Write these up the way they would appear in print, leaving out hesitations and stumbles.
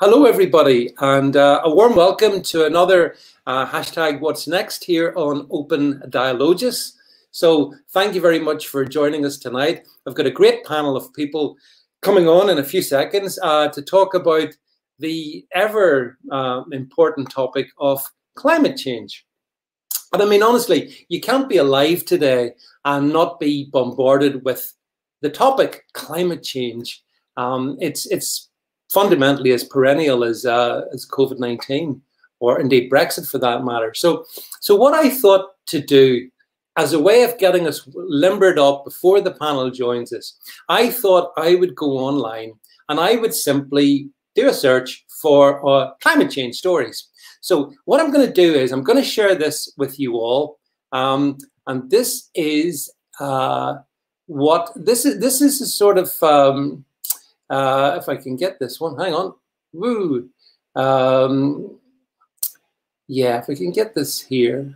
Hello, everybody, and a warm welcome to another hashtag What's Next here on Open Dialogus. So thank you very much for joining us tonight. I've got a great panel of people coming on in a few seconds to talk about the ever important topic of climate change. And I mean, honestly, you can't be alive today and not be bombarded with the topic climate change. It's fundamentally as perennial as COVID-19 or indeed Brexit for that matter. So what I thought to do as a way of getting us limbered up before the panel joins us, I thought I would go online and I would simply do a search for climate change stories. So what I'm going to do is I'm going to share this with you all, and this is this is a sort of if I can get this one, hang on. Woo. Yeah, if we can get this here.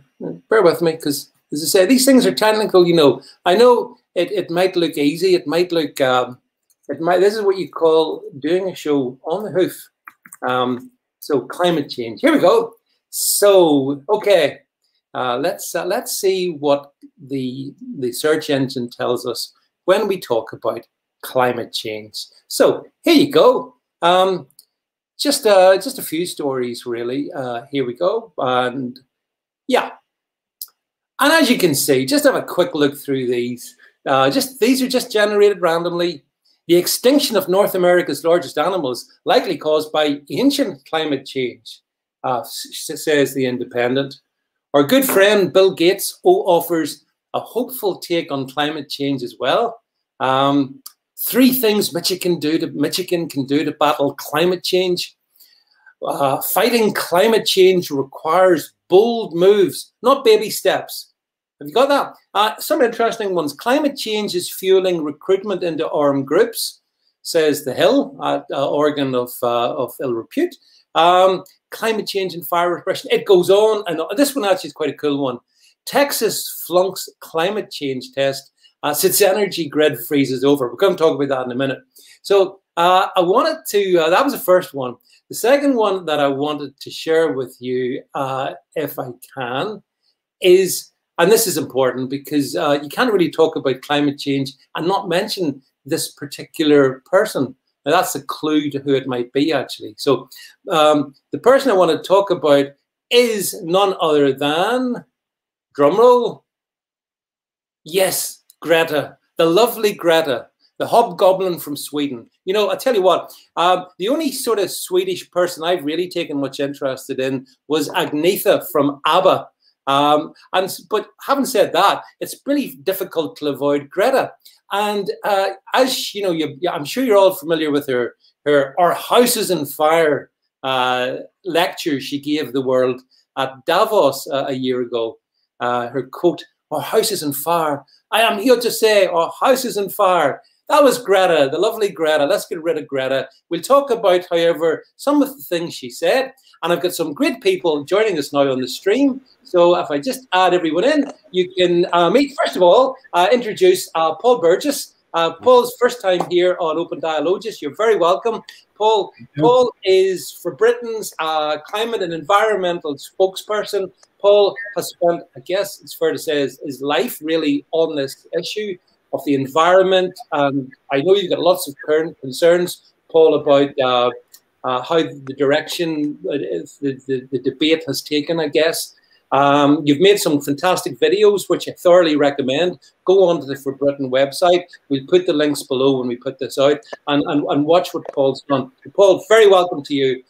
Bear with me, because as I say, these things are technical, you know. I know it might look easy. It might look, this is what you call doing a show on the hoof. So climate change. Here we go. So, okay. Let's see what the search engine tells us when we talk about climate change. So here you go. Just a few stories, really. Here we go. And yeah. And as you can see, just have a quick look through these. These are just generated randomly. The extinction of North America's largest animals likely caused by ancient climate change, says The Independent. Our good friend Bill Gates offers a hopeful take on climate change as well. 3 things Michigan can do to battle climate change. Fighting climate change requires bold moves, not baby steps. Have you got that? Some interesting ones. Climate change is fueling recruitment into armed groups, says The Hill, organ of ill repute. Climate change and fire repression. It goes on, and this one actually is quite a cool one. Texas flunks climate change test as its energy grid freezes over. We're going to talk about that in a minute. So I wanted to, that was the first one. The second one that I wanted to share with you, if I can, is, and this is important because you can't really talk about climate change and not mention this particular person. Now that's a clue to who it might be, actually. So the person I want to talk about is none other than, drumroll, yes, Greta, the lovely Greta, the hobgoblin from Sweden. You know, I tell you what, the only sort of Swedish person I've really taken much interest in was Agnetha from ABBA. But having said that, it's really difficult to avoid Greta. And as you know, I'm sure you're all familiar with her Our House is on Fire lecture she gave the world at Davos a year ago. Her quote, "Our house is on fire. I am here to say our house is on fire." That was Greta, the lovely Greta. Let's get rid of Greta. We'll talk about, however, some of the things she said. And I've got some great people joining us now on the stream. So if I just add everyone in, you can meet, first of all, introduce Paul Burgess. Paul's first time here on Open Dialogus. You're very welcome. Paul is for Britain's climate and environmental spokesperson. Paul has spent, I guess it's fair to say, his life really on this issue of the environment. And I know you've got lots of current concerns, Paul, about how the direction the debate has taken, I guess. You've made some fantastic videos, which I thoroughly recommend. Go on to the For Britain website. We'll put the links below when we put this out and watch what Paul's done. Paul, very welcome to you.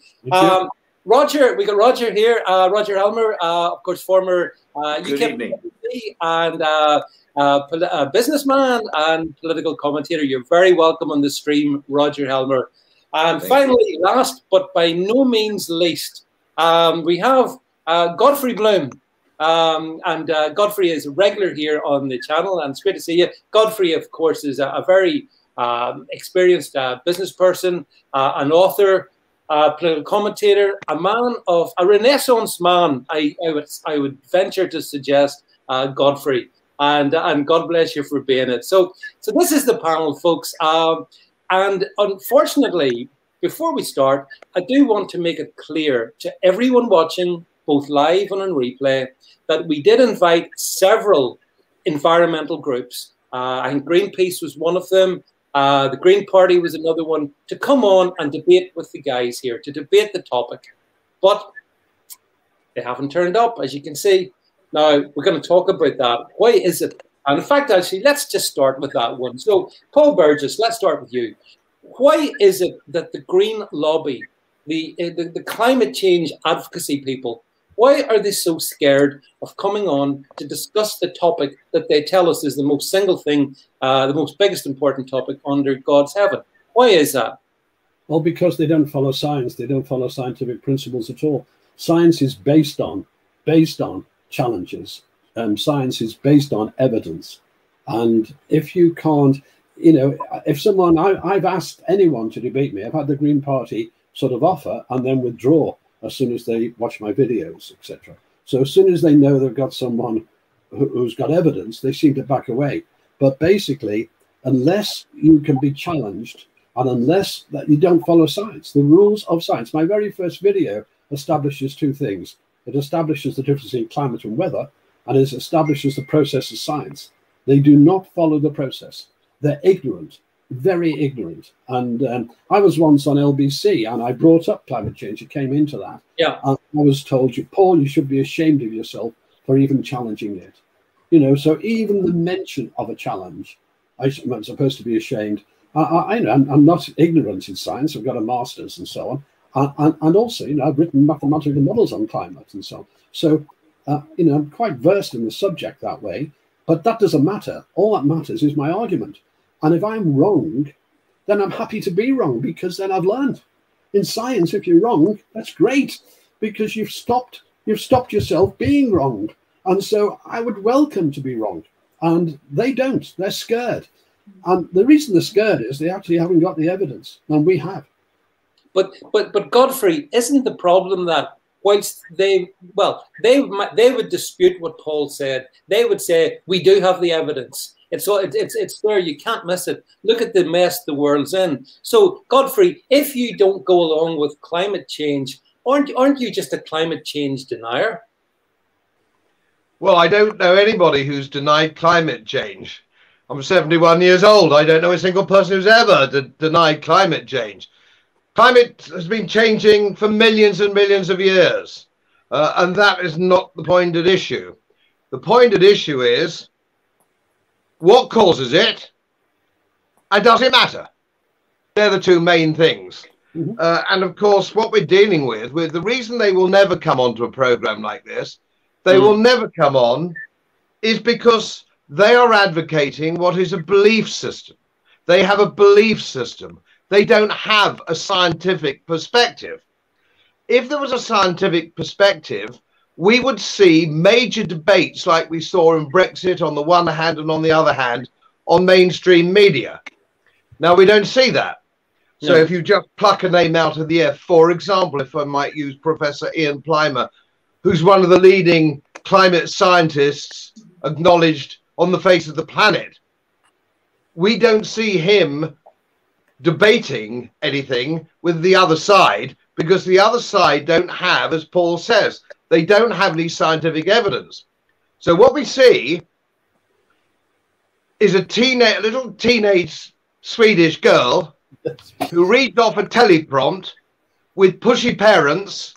Roger, we got Roger here. Roger Helmer, of course, former UK and a businessman and political commentator. You're very welcome on the stream, Roger Helmer. And finally, last but by no means least, we have Godfrey Bloom. Godfrey is a regular here on the channel, and it's great to see you. Godfrey, of course, is a very experienced business person, an author, political commentator, a Renaissance man. I would venture to suggest, Godfrey, and God bless you for being it. So this is the panel, folks, and unfortunately, before we start, I do want to make it clear to everyone watching, both live and on replay, that we did invite several environmental groups. I think Greenpeace was one of them. The Green Party was another one, to come on and debate with the guys here, to debate the topic. But they haven't turned up, as you can see. Now, we're going to talk about that. Why is it? And in fact, actually, let's just start with that one. So, Paul Burgess, let's start with you. Why is it that the Green lobby, the climate change advocacy people, why are they so scared of coming on to discuss the topic that they tell us is the most single thing, the most biggest important topic under God's heaven? Why is that? Well, because they don't follow science. They don't follow scientific principles at all. Science is based on challenges. Science is based on evidence. And if you can't, you know, if someone, I've asked anyone to debate me, I've had the Green Party sort of offer and then withdraw as soon as they watch my videos, etc. So as soon as they know they've got someone who's got evidence, they seem to back away. But basically, unless you can be challenged and unless that you don't follow science, the rules of science, my very first video establishes two things. It establishes the difference in climate and weather, and it establishes the process of science. They do not follow the process. They're ignorant, very ignorant. And I was once on LBC and I brought up climate change. It came into that. Yeah. And I was told, Paul, you should be ashamed of yourself for even challenging it. You know, so even the mention of a challenge, I'm supposed to be ashamed. I'm not ignorant in science. I've got a master's and so on. And also, you know, I've written mathematical models on climate and so on. So, you know, I'm quite versed in the subject that way, but that doesn't matter. All that matters is my argument. And if I'm wrong, then I'm happy to be wrong because then I've learned. In science, if you're wrong, that's great because you've stopped yourself being wrong. And so I would welcome to be wrong. And they don't. They're scared. And the reason they're scared is they actually haven't got the evidence, and we have. But Godfrey, isn't the problem that whilst they would dispute what Paul said, they would say we do have the evidence. It's there. You can't miss it. Look at the mess the world's in. So, Godfrey, if you don't go along with climate change, aren't you just a climate change denier? Well, I don't know anybody who's denied climate change. I'm 71 years old. I don't know a single person who's ever denied climate change. Climate has been changing for millions and millions of years, and that is not the point at issue. The point at issue is what causes it, and does it matter? They're the two main things. Mm-hmm. And of course, what we're dealing with the reason they will never come onto a program like this, they will never come on, is because they are advocating what is a belief system. They have a belief system. They don't have a scientific perspective. If there was a scientific perspective, we would see major debates like we saw in Brexit on the one hand and on the other hand on mainstream media. Now, we don't see that. So if you just pluck a name out of the air, for example, if I might use Professor Ian Plimer, who's one of the leading climate scientists acknowledged on the face of the planet, we don't see him debating anything with the other side because the other side don't have, as Paul says, they don't have any scientific evidence. So what we see is a little teenage Swedish girl who reads off a teleprompt with pushy parents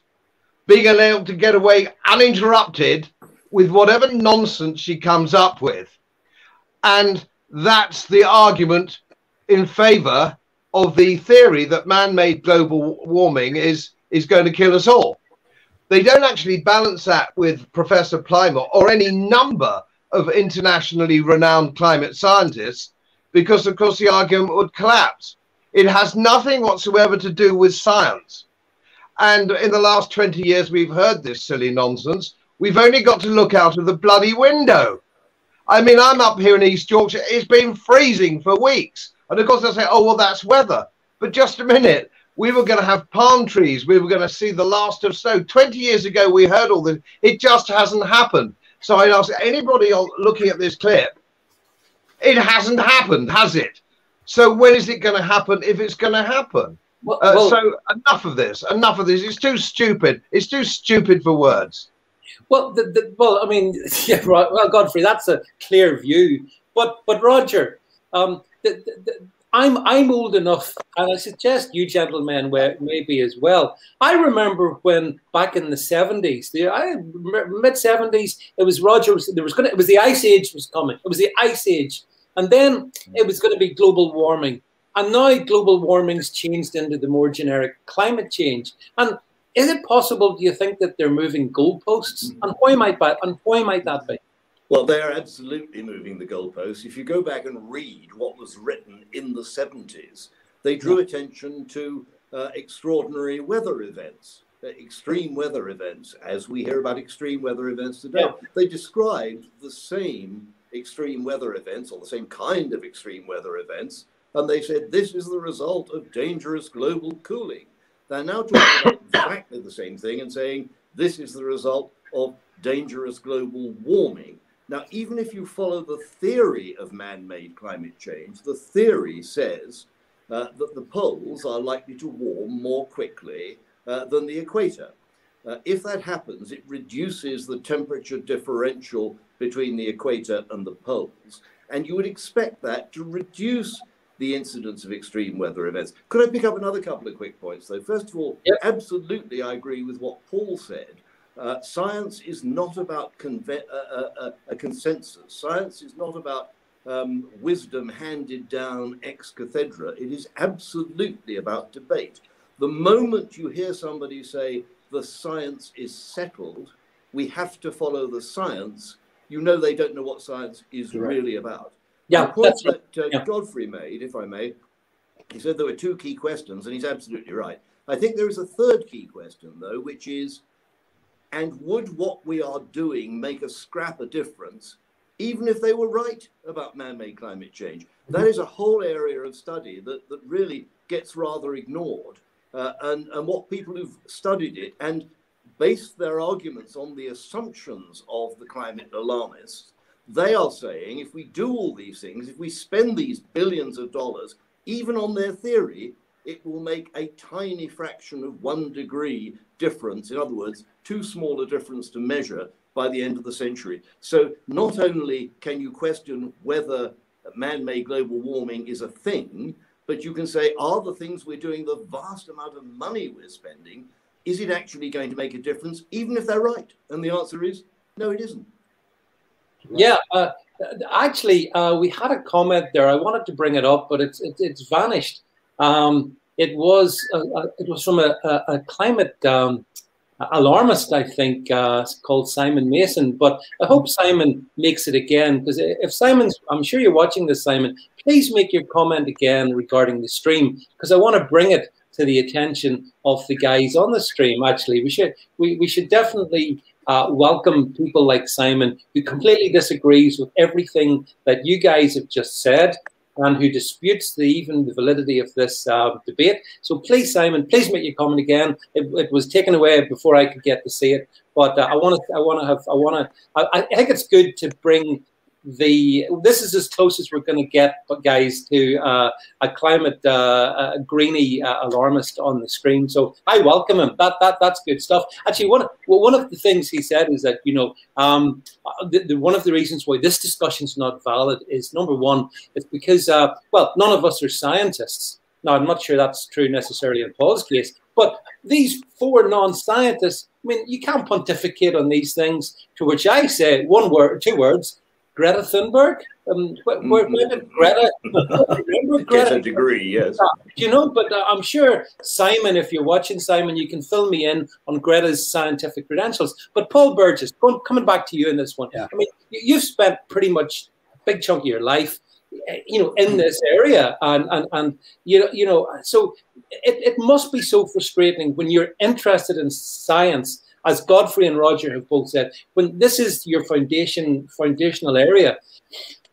being allowed to get away uninterrupted with whatever nonsense she comes up with. And that's the argument in favor of the theory that man-made global warming is going to kill us all. They don't actually balance that with Professor Plimer or any number of internationally renowned climate scientists because, of course, the argument would collapse. It has nothing whatsoever to do with science. And in the last 20 years, we've heard this silly nonsense. We've only got to look out of the bloody window. I mean, I'm up here in East Yorkshire. It's been freezing for weeks. And of course, they'll say, oh, well, that's weather. But just a minute. We were going to have palm trees. We were going to see the last of snow. 20 years ago, we heard all this. It just hasn't happened. So I ask anybody looking at this clip, it hasn't happened, has it? So when is it going to happen if it's going to happen? So enough of this. Enough of this. It's too stupid. It's too stupid for words. Well, well, I mean, yeah, right. Well, Godfrey, that's a clear view. But Roger, I'm old enough, and I suggest you gentlemen maybe as well. I remember when back in the 70s, mid 70s, it was it was the Ice Age was coming. It was the Ice Age, and then it was going to be global warming, and now global warming's changed into the more generic climate change. And is it possible, do you think, that they're moving goalposts? And why might that be? Well, they are absolutely moving the goalposts. If you go back and read what was written in the 70s, they drew attention to extraordinary weather events, extreme weather events, as we hear about extreme weather events today. Yeah. They described the same extreme weather events, or the same kind of extreme weather events, and they said this is the result of dangerous global cooling. They're now talking about exactly the same thing and saying this is the result of dangerous global warming. Now, even if you follow the theory of man-made climate change, the theory says that the poles are likely to warm more quickly than the equator. If that happens, it reduces the temperature differential between the equator and the poles. And you would expect that to reduce the incidence of extreme weather events. Could I pick up another couple of quick points, though? First of all, absolutely, I agree with what Paul said. Science is not about a consensus. Science is not about wisdom handed down ex cathedra. It is absolutely about debate. The moment you hear somebody say the science is settled, we have to follow the science, you know they don't know what science is really about. Yeah, the point that Godfrey made, if I may, he said there were two key questions, and he's absolutely right. I think there is a third key question, though, which is, and would what we are doing make a scrap of difference, even if they were right about man-made climate change? That is a whole area of study that really gets rather ignored. And what people who've studied it and based their arguments on the assumptions of the climate alarmists, they are saying if we do all these things, if we spend these billions of dollars, even on their theory, it will make a tiny fraction of 1 degree difference. In other words, too small a difference to measure by the end of the century. So not only can you question whether man-made global warming is a thing, but you can say, are the things we're doing, the vast amount of money we're spending, is it actually going to make a difference, even if they're right? And the answer is, no, it isn't. Yeah, actually, we had a comment there. I wanted to bring it up, but it's vanished. It was from a climate alarmist, I think, called Simon Mason. But I hope Simon makes it again, because if Simon's, I'm sure you're watching this, Simon. Please make your comment again regarding the stream, because I want to bring it to the attention of the guys on the stream. Actually, we should definitely welcome people like Simon, who completely disagrees with everything that you guys have just said and who disputes even the validity of this debate. So please, Simon, please make your comment again. It was taken away before I could get to see it, but I think it's good to bring this is as close as we're going to get, guys, to a climate greenie alarmist on the screen. So I welcome him. That's good stuff. Actually, one of the things he said is that, you know, one of the reasons why this discussion is not valid is, number one, it's because well, none of us are scientists. Now, I'm not sure that's true necessarily in Paul's case, but these four non-scientists, I mean, you can't pontificate on these things. To which I say two words. Greta Thunberg? Where did Greta? Remember Greta? Gets a degree, yes. You know, but I'm sure, Simon, if you're watching, Simon, you can fill me in on Greta's scientific credentials. But Paul Burgess, coming back to you in this one. Yeah. I mean, you've spent pretty much a big chunk of your life, you know, in this area, and you know, so it must be so frustrating when you're interested in science, as Godfrey and Roger have both said, when this is your foundational area.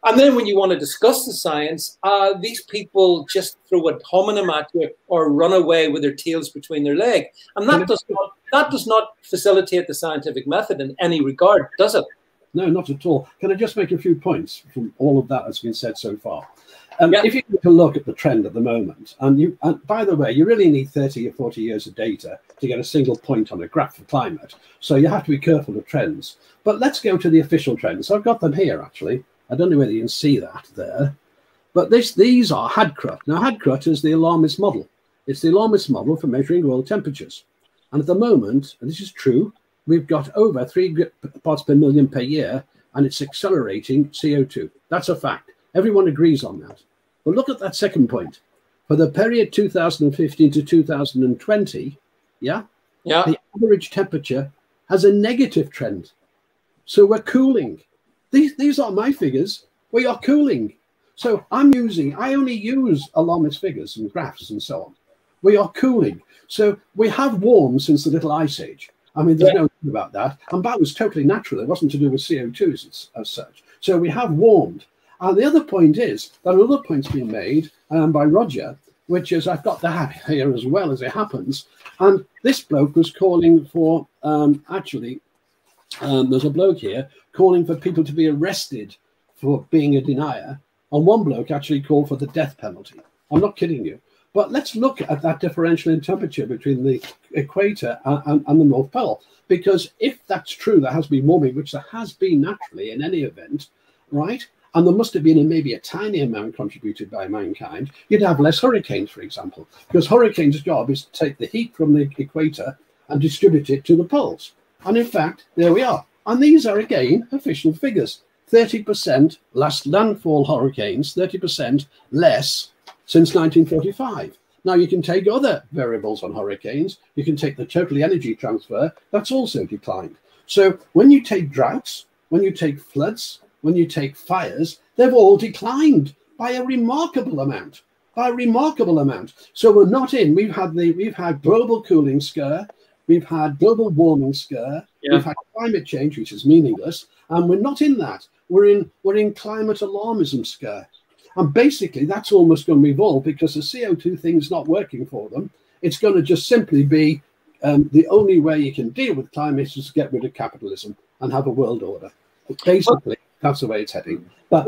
And then when you want to discuss the science, these people just throw a homonym at you or run away with their tails between their legs. And that does not facilitate the scientific method in any regard, does it? No, not at all. Can I just make a few points from all of that that's been said so far? If you take a look at the trend at the moment, and by the way, you really need 30 or 40 years of data to get a single point on a graph for climate. So you have to be careful of trends. But let's go to the official trends. I've got them here, actually. I don't know whether you can see that there. But these are HADCRUT. Now, HADCRUT is the alarmist model. It's the alarmist model for measuring world temperatures. And at the moment, and this is true, we've got over 3 parts per million per year, and it's accelerating CO2. That's a fact. Everyone agrees on that. But look at that second point. For the period 2015 to 2020, the average temperature has a negative trend. So we're cooling. These are my figures. We are cooling. So I only use alarmist figures and graphs and so on. We are cooling. So we have warmed since the Little Ice Age. I mean, there's no doubt about that. And that was totally natural. It wasn't to do with CO2 as such. So we have warmed. And the other point is that another point's been made by Roger, which is, I've got that here as well as it happens. And this bloke was calling for, there's a bloke here calling for people to be arrested for being a denier. And one bloke actually called for the death penalty. I'm not kidding you. But let's look at that differential in temperature between the equator and the North Pole. Because if that's true, there has been warming, which there has been naturally in any event, right? And there must have been maybe a tiny amount contributed by mankind, you'd have less hurricanes, for example. Because hurricanes' job is to take the heat from the equator and distribute it to the poles. And in fact, there we are. And these are, again, official figures. 30% last landfall hurricanes, 30% less since 1945. Now, you can take other variables on hurricanes. You can take the total energy transfer. That's also declined. So when you take droughts, when you take floods, when you take fires, they've all declined by a remarkable amount. So we're not in. We've had global cooling scare. We've had global warming scare. We've had climate change, which is meaningless. And we're not in that. We're in climate alarmism scare. And basically, that's almost going to evolve because the CO2 thing's not working for them. It's going to just simply be the only way you can deal with climate is to get rid of capitalism and have a world order. Basically, that's the way it's heading. But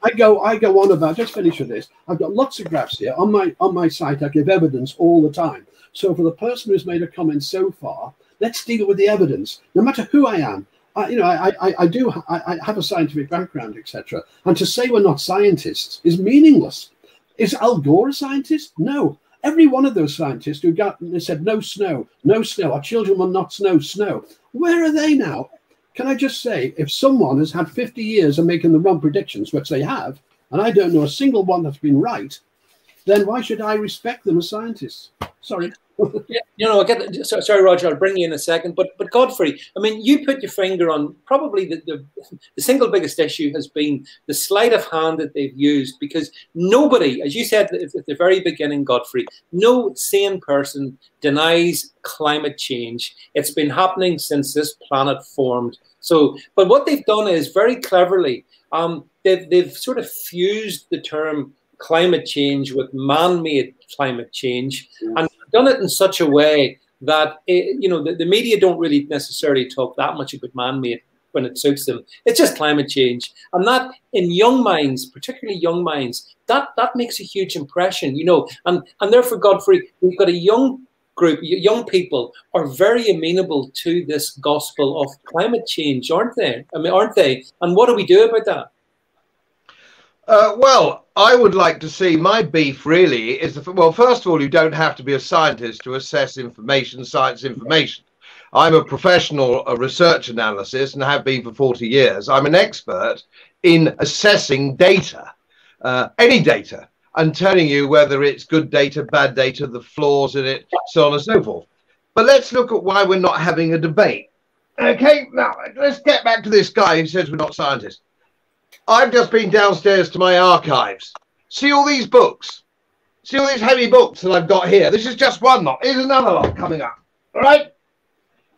I go on about, just finish with this. I've got lots of graphs here. On my site, I give evidence all the time. So for the person who's made a comment so far, let's deal with the evidence, no matter who I am. I have a scientific background, etc. And to say we're not scientists is meaningless. Is Al Gore a scientist? No. Every one of those scientists who said no snow, our children will not snow. Where are they now? Can I just say, if someone has had 50 years of making the wrong predictions, which they have, and I don't know a single one that's been right, then why should I respect them as scientists? Sorry. I get. Sorry, Roger. I'll bring you in a second. But Godfrey, I mean, you put your finger on probably the single biggest issue has been the sleight of hand that they've used, because nobody, as you said at the very beginning, Godfrey, no sane person denies climate change. It's been happening since this planet formed. So, but what they've done is very cleverly, they've sort of fused the term climate change with man-made climate change, and done it in such a way that the media don't really necessarily talk that much about man-made when it suits them. It's just climate change, and that in young minds, particularly young minds, that makes a huge impression. And therefore, Godfrey, we've got a young group, young people are very amenable to this gospel of climate change, aren't they? I mean, aren't they? And what do we do about that? Well, I would like to see, my beef really is, well, first of all, you don't have to be a scientist to assess information, science information. I'm a professional research analyst and have been for 40 years. I'm an expert in assessing data, any data, and telling you whether it's good data, bad data, the flaws in it, so on and so forth. But let's look at why we're not having a debate. Okay, now let's get back to this guy who says we're not scientists. I've just been downstairs to my archives. See all these books? See all these heavy books that I've got here? This is just one lot. Here's another lot coming up. All right?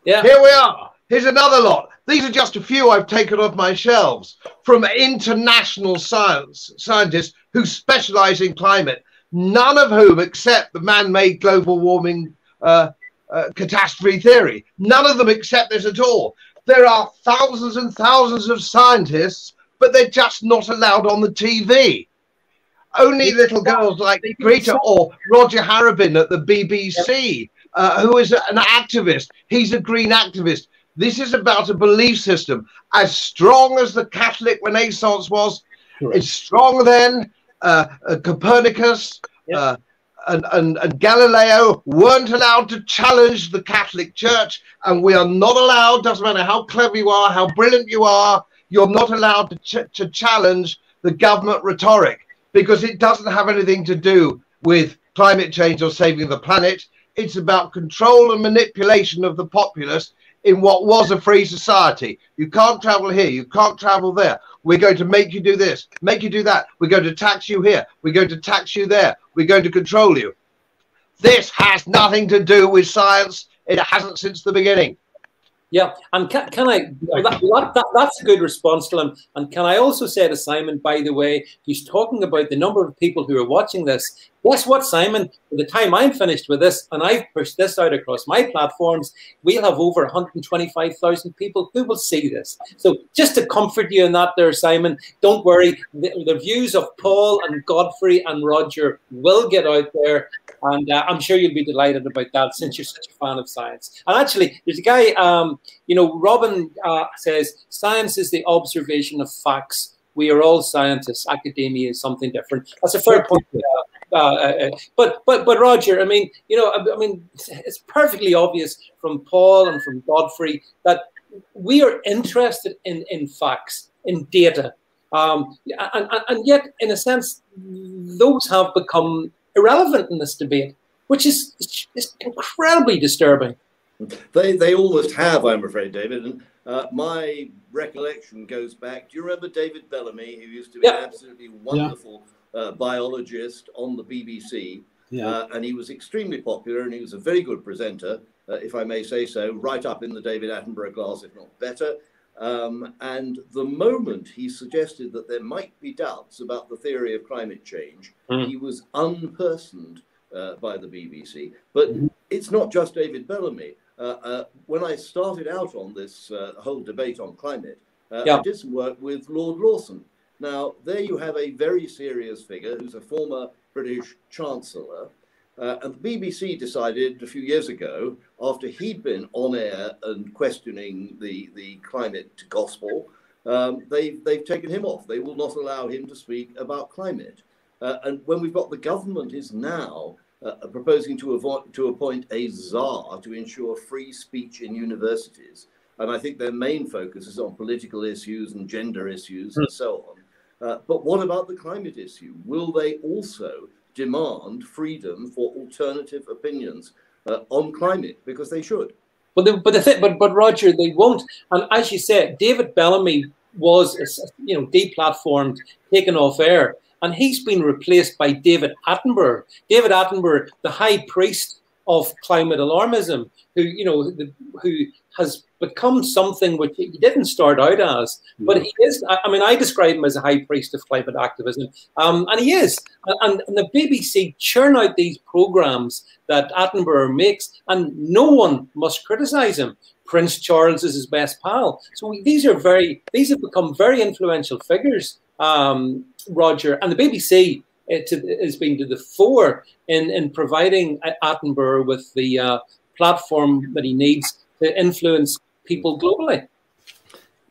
Yeah. Here we are. Here's another lot. These are just a few I've taken off my shelves from international scientists who specialize in climate, none of whom accept the man-made global warming catastrophe theory. None of them accept this at all. There are thousands and thousands of scientists, but they're just not allowed on the TV. Only little girls like Greta or Roger Harrabin at the BBC, who is an activist. He's a green activist. This is about a belief system as strong as the Catholic Renaissance was. Correct. It's strong then. Copernicus and Galileo weren't allowed to challenge the Catholic Church, and we are not allowed, doesn't matter how clever you are, how brilliant you are, you're not allowed to challenge the government rhetoric, because it doesn't have anything to do with climate change or saving the planet. It's about control and manipulation of the populace in what was a free society. You can't travel here, you can't travel there. We're going to make you do this, make you do that. We're going to tax you here, we're going to tax you there. We're going to control you. This has nothing to do with science. It hasn't since the beginning. Yeah, and can I, that's a good response to him. And can I also say to Simon, by the way, he's talking about the number of people who are watching this. Guess what, Simon? By the time I'm finished with this and I've pushed this out across my platforms, we'll have over 125,000 people who will see this. So just to comfort you in that there, Simon, don't worry. The views of Paul and Godfrey and Roger will get out there. And I'm sure you'll be delighted about that since you're such a fan of science. And actually, there's a guy, you know, Robin says, science is the observation of facts. We are all scientists. Academia is something different. That's a fair point. But Roger, I mean, you know, I mean, it's perfectly obvious from Paul and from Godfrey that we are interested in facts, in data. And yet, in a sense, those have become irrelevant in this debate, which is incredibly disturbing. They almost have, I'm afraid, David. And my recollection goes back. Do you remember David Bellamy, who used to be an absolutely wonderful biologist on the BBC? And he was extremely popular, and he was a very good presenter, if I may say so, right up in the David Attenborough class, if not better. And the moment he suggested that there might be doubts about the theory of climate change, he was unpersoned by the BBC. But it's not just David Bellamy. When I started out on this whole debate on climate, I did some work with Lord Lawson. Now, there you have a very serious figure who's a former British Chancellor. And the BBC decided a few years ago, after he'd been on air and questioning the climate gospel, they've taken him off. They will not allow him to speak about climate. And when we've got the government is now proposing to appoint a czar to ensure free speech in universities, and I think their main focus is on political issues and gender issues and so on. But what about the climate issue? Will they also demand freedom for alternative opinions on climate? Because they should. But Roger, they won't. And as you said, David Bellamy was, you know, deplatformed, taken off air, and he's been replaced by David Attenborough. David Attenborough, the high priest of climate alarmism, who, you know, who has become something which he didn't start out as, but he is. I mean, I describe him as a high priest of climate activism, and he is. And the BBC churn out these programs that Attenborough makes, and no one must criticize him. Prince Charles is his best pal. So these have become very influential figures, Roger, and the BBC has been to the fore in providing Attenborough with the platform that he needs to influence people globally.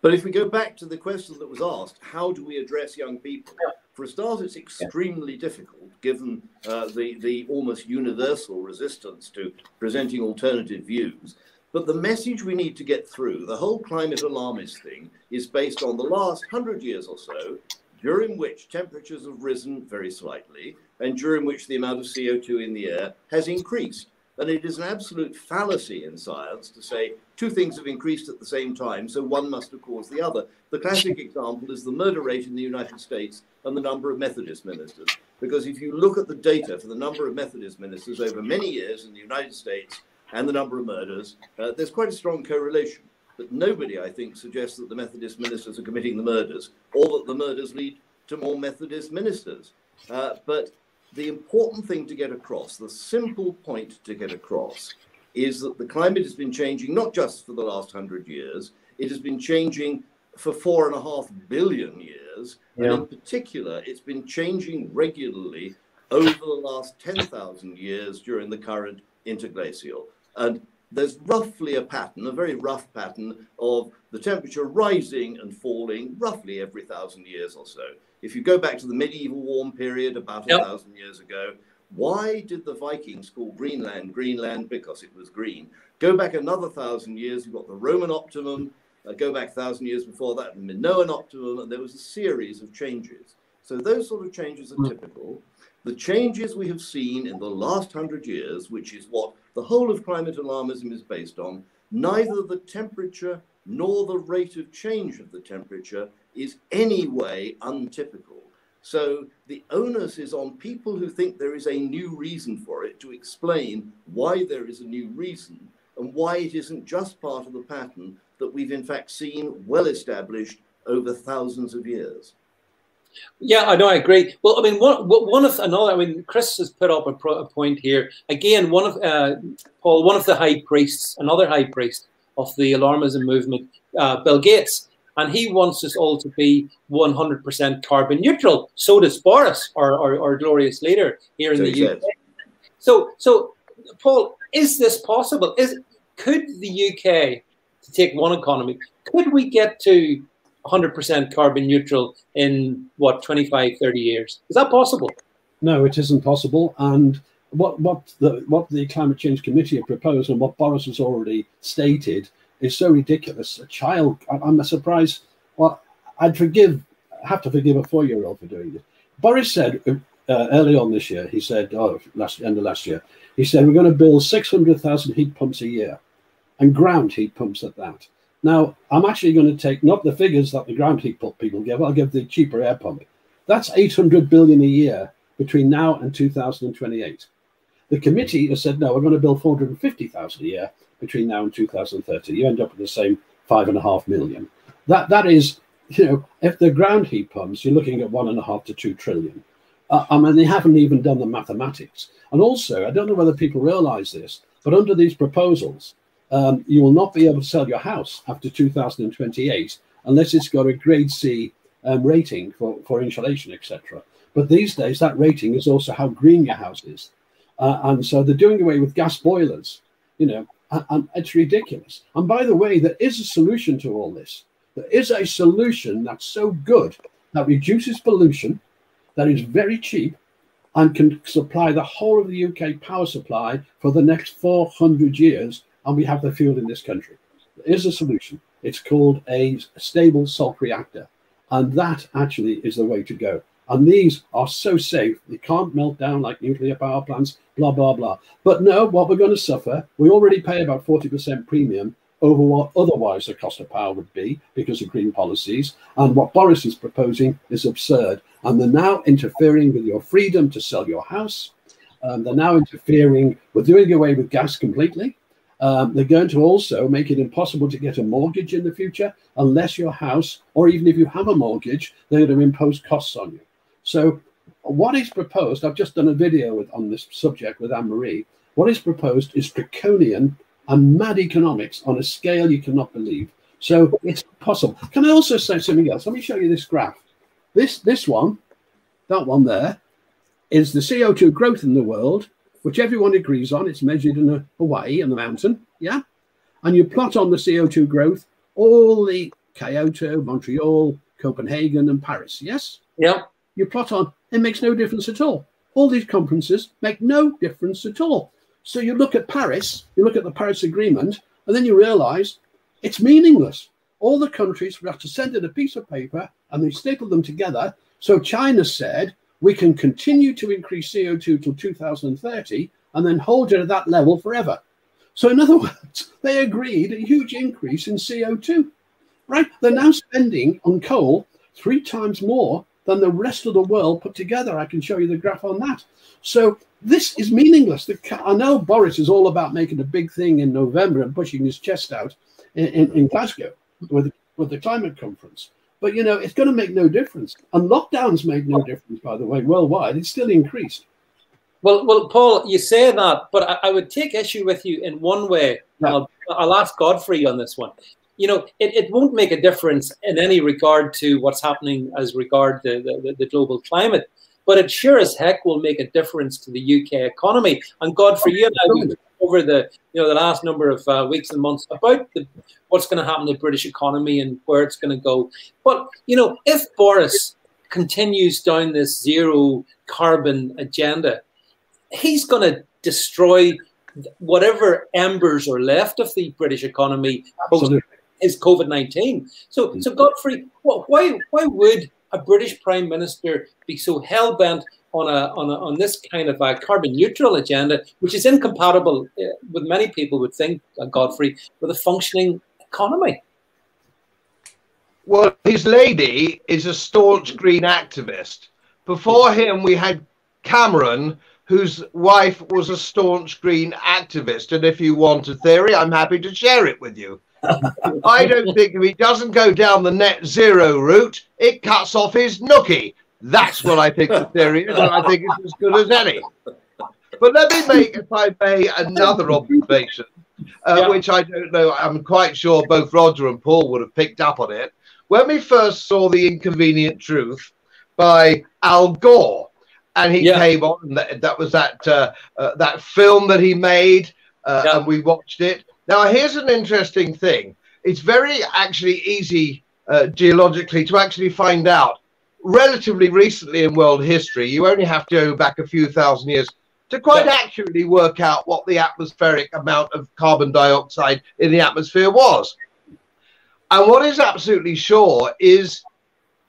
But if we go back to the question that was asked, how do we address young people? For a start, it's extremely difficult, given the almost universal resistance to presenting alternative views. But the message we need to get through, the whole climate alarmist thing, is based on the last 100 years or so, during which temperatures have risen very slightly, and during which the amount of CO2 in the air has increased. And it is an absolute fallacy in science to say two things have increased at the same time, so one must have caused the other. The classic example is the murder rate in the United States and the number of Methodist ministers. Because if you look at the data for the number of Methodist ministers over many years in the United States and the number of murders, there's quite a strong correlation. But nobody, I think, suggests that the Methodist ministers are committing the murders or that the murders lead to more Methodist ministers. But the important thing to get across, the simple point to get across, is that the climate has been changing not just for the last 100 years, it has been changing for 4.5 billion years. years, Yeah. and in particular, it's been changing regularly over the last 10,000 years during the current interglacial. And there's roughly a pattern, a very rough pattern, of the temperature rising and falling roughly every 1,000 years or so. If you go back to the medieval warm period about 1,000 years ago, why did the Vikings call Greenland Greenland? Because it was green. Go back another 1,000 years, you've got the Roman optimum. Go back 1,000 years before that, the Minoan optimum, and there was a series of changes. So those sort of changes are typical. The changes we have seen in the last 100 years, which is what the whole of climate alarmism is based on, neither the temperature nor the rate of change of the temperature is any way untypical. So the onus is on people who think there is a new reason for it to explain why there is a new reason and why it isn't just part of the pattern that we've in fact seen well established over thousands of years. Yeah, I know, I agree. Well, I mean, one of another, I mean, Chris has put up a point here. Again, Paul, one of the high priests, another high priest of the alarmism movement, Bill Gates, and he wants us all to be 100% carbon neutral. So does Boris, our glorious leader here in the UK. So, Paul, is this possible? Could the UK, to take one economy, could we get to 100% carbon neutral in, what, 25, 30 years? Is that possible? No, it isn't possible. And what the Climate Change Committee have proposed and what Boris has already stated is so ridiculous. A child, I'm surprised. Well, have to forgive a 4-year-old for doing it. Boris said early on this year, he said, end of last year, he said, we're going to build 600,000 heat pumps a year, and ground heat pumps at that. Now, I'm actually going to take not the figures that the ground heat pump people give, I'll give the cheaper air pump. That's 800 billion a year between now and 2028. The committee has said, no, we're going to build 450,000 a year between now and 2030. You end up with the same 5.5 million. That is, you know, if the ground heat pumps, you're looking at 1.5 to 2 trillion. I mean, they haven't even done the mathematics. And also, I don't know whether people realize this, but under these proposals, you will not be able to sell your house after 2028 unless it's got a grade C rating for insulation, etc. But these days, that rating is also how green your house is. And so they're doing away with gas boilers, you know, and it's ridiculous. And by the way, there is a solution to all this. There is a solution that's so good that reduces pollution, that is very cheap, and can supply the whole of the UK power supply for the next 400 years. And we have the fuel in this country. There is a solution. It's called a stable salt reactor. And that actually is the way to go. And these are so safe. They can't melt down like nuclear power plants, blah, blah, blah. But no, what we're going to suffer, we already pay about 40% premium over what otherwise the cost of power would be because of green policies. And what Boris is proposing is absurd. And they're now interfering with your freedom to sell your house. They're now interfering with doing away with gas completely. They're going to also make it impossible to get a mortgage in the future unless your house, or even if you have a mortgage, they're going to impose costs on you. So what is proposed, I've just done a video on this subject with Anne-Marie. What is proposed is draconian and mad economics on a scale you cannot believe. So it's possible. Can I also say something else? Let me show you this graph. This one, that one there, is the CO2 growth in the world, which everyone agrees on. It's measured in Hawaii in the mountain, yeah? And you plot on the CO2 growth all the Kyoto, Montreal, Copenhagen, and Paris, yes? Yeah. You plot on, it makes no difference at all. All these conferences make no difference at all. So you look at Paris, you look at the Paris Agreement, and then you realize it's meaningless. All the countries have to send in a piece of paper and they staple them together. So China said, we can continue to increase CO2 till 2030 and then hold it at that level forever. So in other words, they agreed a huge increase in CO2, right? They're now spending on coal 3 times more than the rest of the world put together. I can show you the graph on that. So this is meaningless. I know Boris is all about making a big thing in November and pushing his chest out in Glasgow with the climate conference. But, you know, it's going to make no difference. And lockdowns made no difference, by the way, worldwide. It's still increased. Well, Paul, you say that, but I would take issue with you in one way. Yeah. I'll ask Godfrey on this one. you know, it won't make a difference in any regard to what's happening as regard the global climate. But it sure as heck will make a difference to the UK economy. And Godfrey, you and I, we've over the last number of weeks and months about what's going to happen to the British economy and where it's going to go. But you know, if Boris continues down this zero carbon agenda, he's going to destroy whatever embers are left of the British economy post his COVID-19. So Godfrey, why would a British Prime Minister be so hell bent on this kind of a carbon neutral agenda, which is incompatible with many people would think, Godfrey, with a functioning economy? Well, his lady is a staunch green activist. Before him, we had Cameron, whose wife was a staunch green activist. And if you want a theory, I'm happy to share it with you. I don't think if he doesn't go down the net zero route, it cuts off his nookie. That's what I think the theory is, and I think it's as good as any. But let me make, if I may, another observation, which I don't know, I'm quite sure both Roger and Paul would have picked up on it. When we first saw The Inconvenient Truth by Al Gore, and he came on, and that was that film that he made, and we watched it. Now, here's an interesting thing. It's very actually easy geologically to actually find out. Relatively recently in world history, you only have to go back a few thousand years to quite accurately work out what the atmospheric amount of carbon dioxide in the atmosphere was. And what is absolutely sure is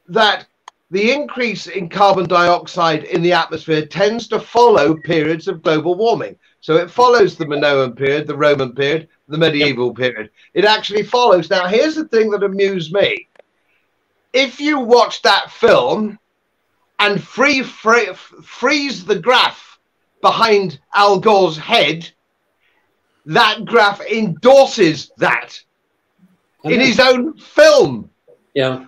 that the increase in carbon dioxide in the atmosphere tends to follow periods of global warming. So it follows the Minoan period, the Roman period, the medieval period. It actually follows. Now, here's the thing that amused me. If you watch that film and freeze the graph behind Al Gore's head, that graph endorses that in his own film,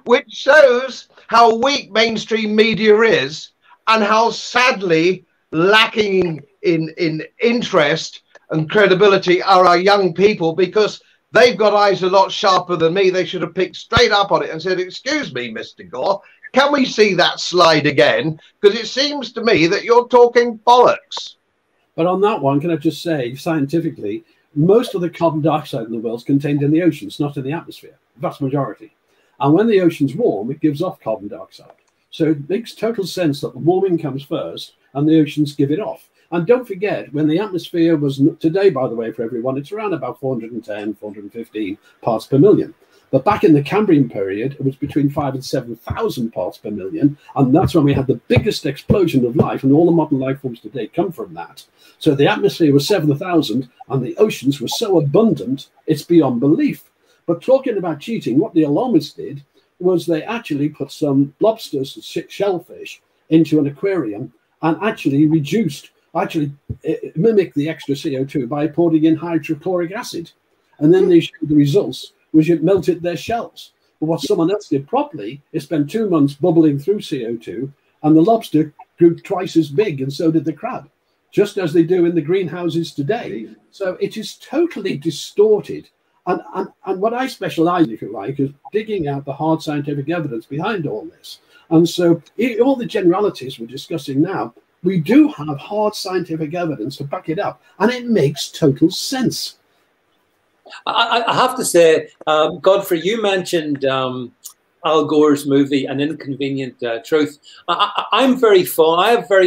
which shows how weak mainstream media is and how sadly lacking in interest and credibility are our young people, because they've got eyes a lot sharper than me. They should have picked straight up on it and said, excuse me, Mr. Gore, can we see that slide again? Because it seems to me that you're talking bollocks. But on that one, can I just say, scientifically, most of the carbon dioxide in the world is contained in the oceans, not in the atmosphere, the vast majority. And when the ocean's warm, it gives off carbon dioxide. So it makes total sense that the warming comes first and the oceans give it off. And don't forget, when the atmosphere was, today, by the way, for everyone, it's around about 410, 415 parts per million. But back in the Cambrian period, it was between 5,000 and 7,000 parts per million. And that's when we had the biggest explosion of life. And all the modern life forms today come from that. So the atmosphere was 7,000 and the oceans were so abundant, it's beyond belief. But talking about cheating, what the alarmists did was they actually put some lobsters, shellfish, into an aquarium and actually mimic the extra CO2 by pouring in hydrochloric acid. And then they showed the results, which it melted their shells. But what someone else did properly is spend 2 months bubbling through CO2, and the lobster grew twice as big, and so did the crab, just as they do in the greenhouses today. So it is totally distorted. And what I specialize in, if you like, is digging out the hard scientific evidence behind all this. And so all the generalities we're discussing now, we do have hard scientific evidence to back it up, and it makes total sense. I have to say, Godfrey, you mentioned Al Gore's movie, An Inconvenient Truth. I have very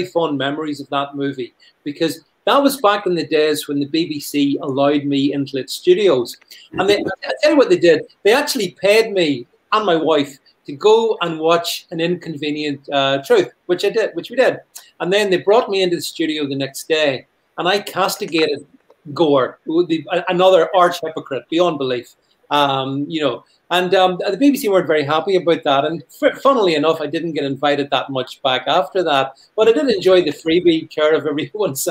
fond memories of that movie, because that was back in the days when the BBC allowed me into its studios. And I tell you what they did. They actually paid me and my wife to go and watch An Inconvenient Truth, which we did. And then they brought me into the studio the next day, and I castigated Gore, who would be another arch hypocrite beyond belief. You know, and the BBC weren't very happy about that. And funnily enough, I didn't get invited that much back after that. But I did enjoy the freebie care of everyone's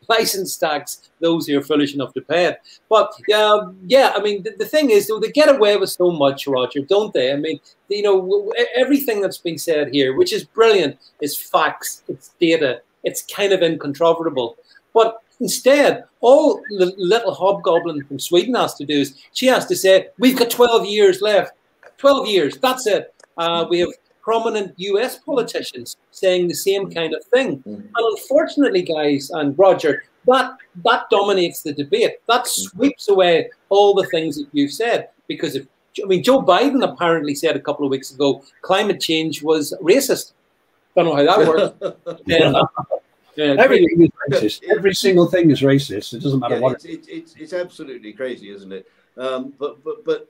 license tax, those who are foolish enough to pay it. But yeah, I mean, the thing is, they get away with so much, Roger, don't they? I mean, you know, everything that's being said here, which is brilliant, is facts, it's data, it's kind of incontrovertible. But Instead, all the little hobgoblin from Sweden has to do is she has to say, we've got 12 years left. 12 years, that's it. We have prominent US politicians saying the same kind of thing. And unfortunately, guys, and Roger, that dominates the debate. That sweeps away all the things that you've said. Because if, I mean, Joe Biden apparently said a couple of weeks ago, climate change was racist. Don't know how that works. Everything is racist. Every single thing is racist. It doesn't matter what. It's absolutely crazy, isn't it? But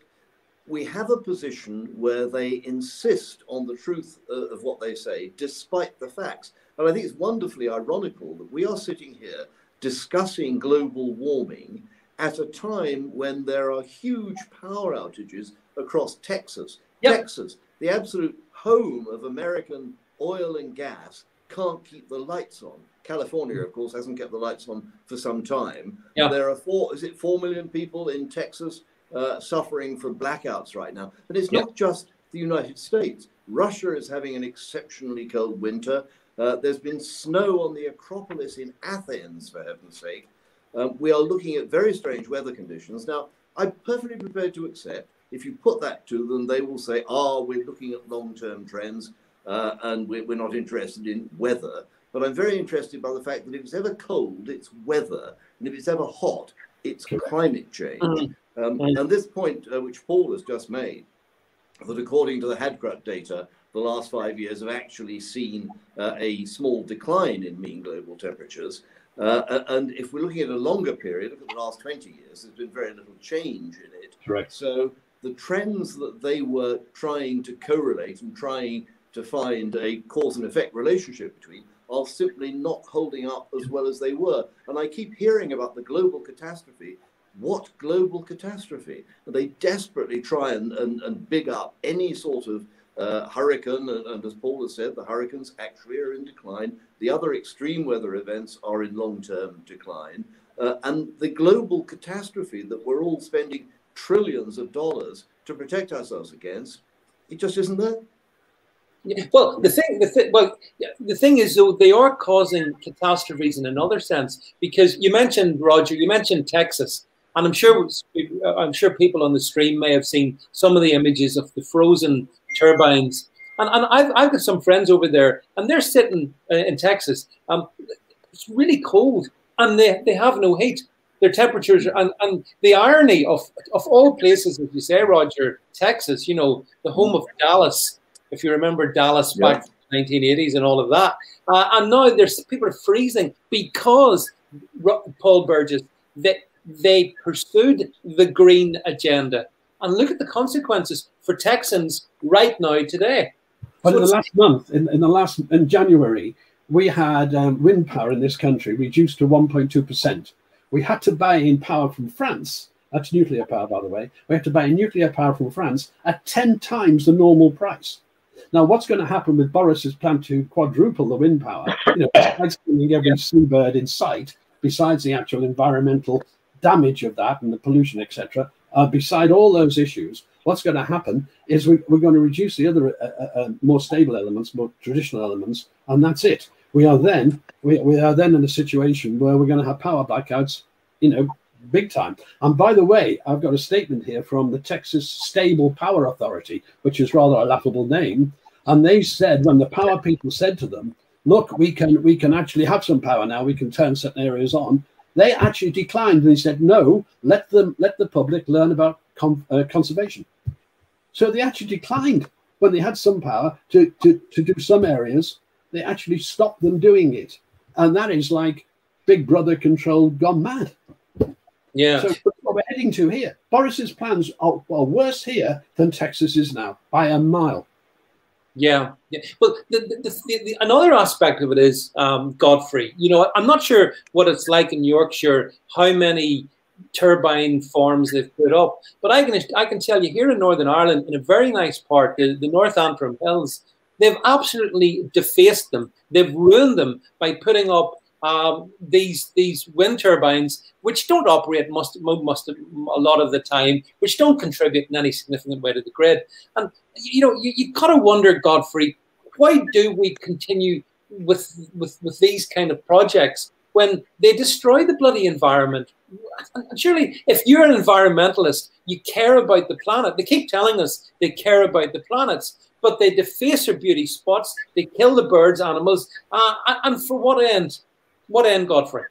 we have a position where they insist on the truth of what they say, despite the facts. And I think it's wonderfully ironical that we are sitting here discussing global warming at a time when there are huge power outages across Texas. Yep. Texas, the absolute home of American oil and gas, can't keep the lights on. California, of course, hasn't kept the lights on for some time. Yeah. There are 4 million people in Texas suffering from blackouts right now. And it's not just the United States. Russia is having an exceptionally cold winter. There's been snow on the Acropolis in Athens, for heaven's sake. We are looking at very strange weather conditions. Now, I'm perfectly prepared to accept, if you put that to them, they will say, we're looking at long-term trends and we're not interested in weather. But I'm very interested by the fact that if it's ever cold, it's weather. And if it's ever hot, it's climate change. And this point, which Paul has just made, that according to the Hadcrat data, the last 5 years have actually seen a small decline in mean global temperatures. And if we're looking at a longer period, look at the last 20 years, there's been very little change in it. Correct. So the trends that they were trying to correlate and trying to find a cause and effect relationship between are simply not holding up as well as they were. And I keep hearing about the global catastrophe. What global catastrophe? And they desperately try and big up any sort of hurricane. And as Paul has said, the hurricanes actually are in decline. The other extreme weather events are in long-term decline. And the global catastrophe that we're all spending trillions of dollars to protect ourselves against, it just isn't there. Yeah, well, the thing is, though, they are causing catastrophes in another sense, because you mentioned, Roger, you mentioned Texas, and I'm sure people on the stream may have seen some of the images of the frozen turbines, and I've got some friends over there, and they're sitting in Texas. It's really cold, and they have no heat. Their temperatures, and the irony of all places, as you say, Roger, Texas, you know, the home of Dallas. If you remember Dallas back in the 1980s and all of that. And now people are freezing because, Paul Burgess, they pursued the green agenda. And look at the consequences for Texans right now today. But in the last month, in January, we had wind power in this country reduced to 1.2%. We had to buy in power from France. That's nuclear power, by the way. We had to buy nuclear power from France at 10 times the normal price. Now, what's going to happen with Boris's plan to quadruple the wind power, you know, besides killing every seabird in sight, besides the actual environmental damage of that and the pollution, etc., beside all those issues, what's going to happen is we're going to reduce the other more stable elements, more traditional elements, and that's it. We are then in a situation where we're going to have power blackouts, you know, big time. And by the way, I've got a statement here from the Texas Stable Power Authority, which is rather a laughable name. And they said, when the power people said to them, look, we can actually have some power now, we can turn certain areas on, they actually declined. And they said, no, let the public learn about conservation. So they actually declined when they had some power to do some areas. They actually stopped them doing it. And that is like Big Brother control gone mad. Yeah. So what we're heading to here, Boris's plans are worse here than Texas is now by a mile. Yeah. Well, another aspect of it is, Godfrey, you know, I'm not sure what it's like in Yorkshire, how many turbine farms they've put up, but I can tell you here in Northern Ireland, in a very nice part, the North Antrim Hills, they've absolutely defaced them. They've ruined them by putting up these wind turbines, which don't operate a lot of the time, which don't contribute in any significant way to the grid. And you know, you kind of wonder, Godfrey, why do we continue with these kind of projects when they destroy the bloody environment. And surely, if you're an environmentalist, you care about the planet. They keep telling us they care about the planets, but they deface our beauty spots. They kill the birds, animals, and for what end? What end, Godfrey?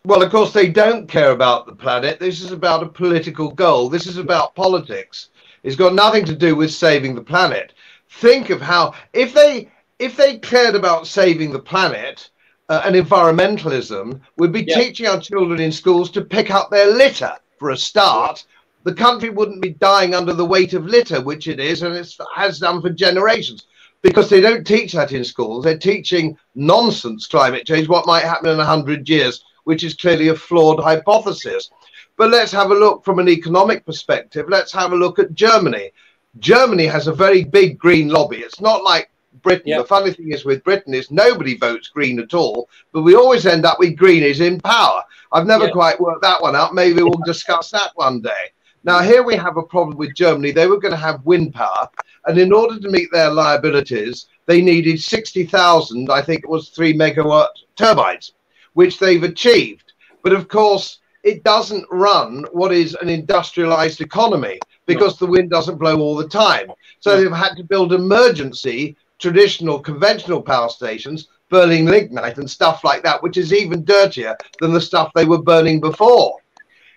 Well, of course, they don't care about the planet. This is about a political goal. This is about politics. It's got nothing to do with saving the planet. Think of how, if they cared about saving the planet and environmentalism, we'd be teaching our children in schools to pick up their litter for a start. The country wouldn't be dying under the weight of litter, which it is, and it has done for generations. Because they don't teach that in schools. They're teaching nonsense climate change, what might happen in 100 years, which is clearly a flawed hypothesis. But let's have a look from an economic perspective. Let's have a look at Germany. Germany has a very big green lobby. It's not like Britain. The funny thing is with Britain is nobody votes green at all, but we always end up with greenies in power. I've never quite worked that one out. Maybe we'll discuss that one day. Now, here we have a problem with Germany. They were going to have wind power, and in order to meet their liabilities, they needed 60,000, I think it was 3 megawatt turbines, which they've achieved. But of course, it doesn't run what is an industrialized economy because the wind doesn't blow all the time. So they've had to build emergency, traditional, conventional power stations, burning lignite and stuff like that, which is even dirtier than the stuff they were burning before.